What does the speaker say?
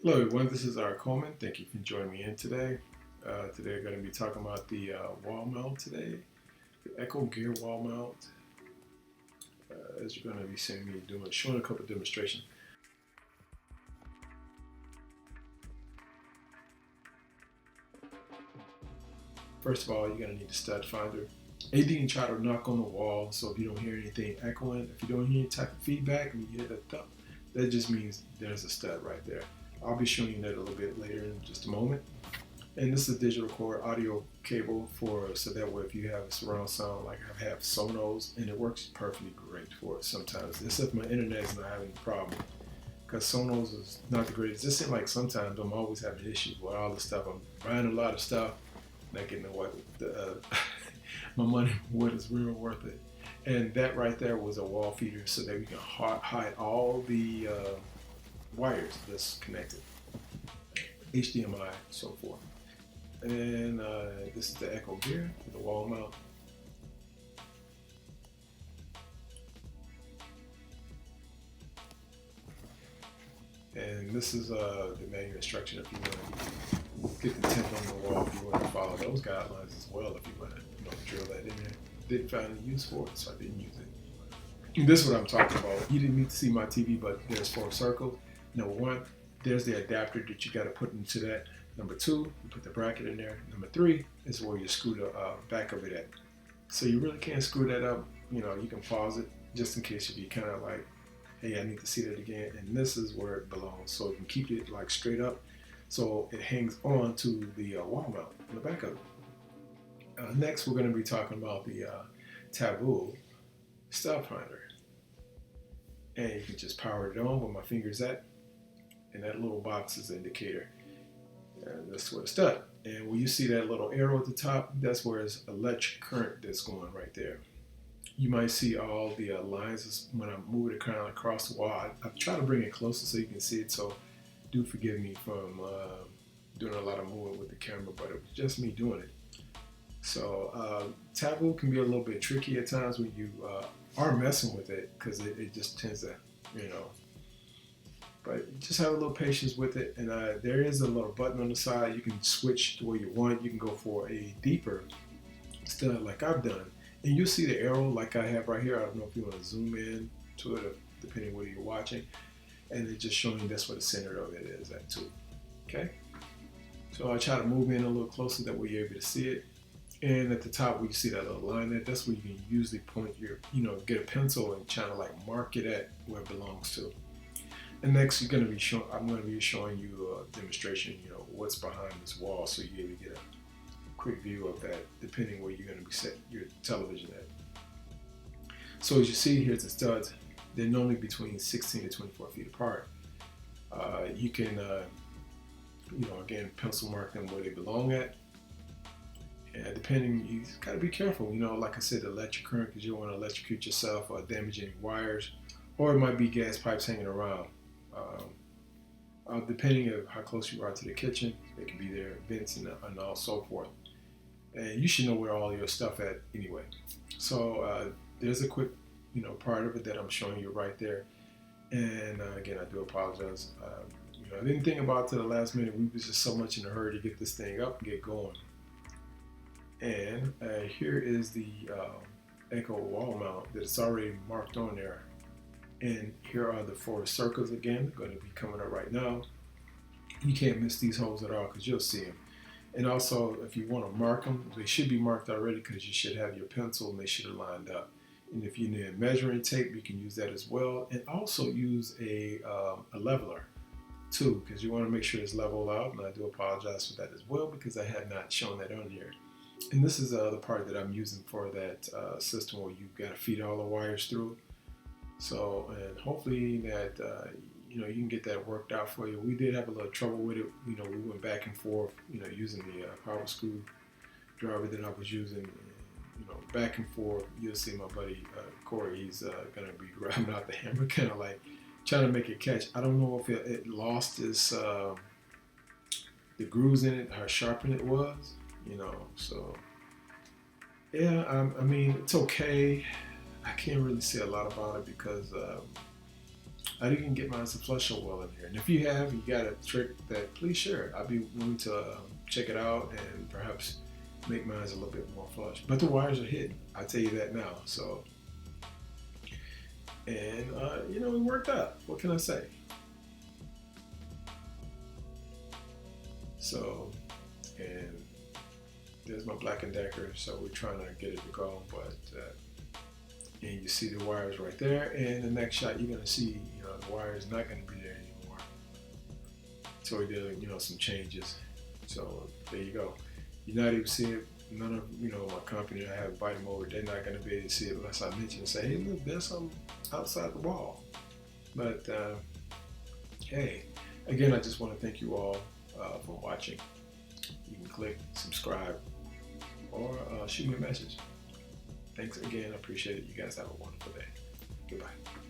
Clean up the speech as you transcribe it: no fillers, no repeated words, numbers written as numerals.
Hello everyone, this is Art Coleman. Thank you for joining me in today. Today we're going to be talking about the wall mount today, the Echo Gear wall mount. As you're going to be seeing me showing a couple of demonstrations. First of all, you're going to need a stud finder. And you can try to knock on the wall, so if you don't hear anything echoing, if you don't hear any type of feedback and you hear that thump, that just means there's a stud right there. I'll be showing you that a little bit later in just a moment. And this is a digital record audio cable so that way if you have a surround sound, like I have Sonos, and it works perfectly great for it sometimes. Except my internet is not having a problem, because Sonos is not the greatest. It just seems like sometimes I'm always having issues with all the stuff. I'm buying a lot of stuff, not getting what my money what is real worth it. And that right there was a wall feeder so that we can hide all the wires that's connected, HDMI, so forth. And this is the Echo Gear with the wall mount. And this is the manual instruction if you want to get the temp on the wall, if you want to follow those guidelines as well, if you want to drill that in there. Didn't find any use for it, so I didn't use it. And this is what I'm talking about. You didn't need to see my TV, but there's 4 circles. Number 1, there's the adapter that you got to put into that. Number 2, you put the bracket in there. Number 3 is where you screw the back of it at. So you really can't screw that up. You can pause it just in case if you kind of like, hey, I need to see that again. And this is where it belongs. So you can keep it like straight up. So it hangs on to the wall mount on the back of it. Next, we're going to be talking about the Tavul stud finder. And you can just power it on where my finger's at. And that little box is the indicator. And that's where the stud. And when you see that little arrow at the top, that's where it's electric current that's going right there. You might see all the lines when I move it kind of across the wall. I try to bring it closer so you can see it. So do forgive me from doing a lot of moving with the camera, but it was just me doing it. So Tavul can be a little bit tricky at times when you are messing with it, because it just tends to, but just have a little patience with it. And there is a little button on the side. You can switch to where you want. You can go for a deeper stud like I've done. And you'll see the arrow like I have right here. I don't know if you want to zoom in to it, depending whether you're watching. And it's just showing you that's where the center of it is at too. Okay? So I try to move in a little closer, that way you're able to see it. And at the top where you see that little line there, that's where you can usually point your, get a pencil and try to like mark it at where it belongs to. And next, I'm going to be showing you a demonstration, what's behind this wall, so you're able to get a quick view of that, depending where you're going to be setting your television at. So as you see, here's the studs. They're normally between 16 to 24 feet apart. You can, again, pencil mark them where they belong at. And depending, you got to be careful, like I said, electric current, because you don't want to electrocute yourself or damage any wires, or it might be gas pipes hanging around. Depending on how close you are to the kitchen, they can be there, vents and all so forth. And you should know where all your stuff at anyway. So there's a quick, part of it that I'm showing you right there. And again, I do apologize. I didn't think about it to the last minute. We was just so much in a hurry to get this thing up and get going. And here is the Echo wall mount that's already marked on there. And here are the 4 circles again, going to be coming up right now. You can't miss these holes at all because you'll see them. And also, if you want to mark them, they should be marked already, because you should have your pencil and they should have lined up. And if you need measuring tape, you can use that as well. And also use a leveler too, because you want to make sure it's leveled out. And I do apologize for that as well, because I had not shown that on here. And this is the part that I'm using for that system where you've got to feed all the wires through. So, and hopefully that, you can get that worked out for you. We did have a little trouble with it. We went back and forth, using the power screwdriver that I was using, back and forth. You'll see my buddy Corey, he's going to be grabbing out the hammer, kind of like trying to make it catch. I don't know if it lost the grooves in it, how sharp it was, so yeah, I mean, it's okay. I can't really say a lot about it because I didn't get mine to flush so well in here. And if you have, you got a trick that, please share it. I'll be willing to check it out and perhaps make mine a little bit more flush. But the wires are hidden. I'll tell you that now. So, and you know, it worked out. What can I say? So, and there's my Black & Decker. So we're trying to get it to go, but and you see the wires right there. And the next shot, you're gonna see, you know, the wire is not gonna be there anymore. So we did, you know, some changes. So there you go. You're not even seeing it. None of, you know, my company, I have invite them over. They're not gonna be able to see it unless I mention and say, hey, look, there's something outside the wall. But hey, again, I just want to thank you all for watching. You can click subscribe or shoot me a message. Thanks again. I appreciate it. You guys have a wonderful day. Goodbye.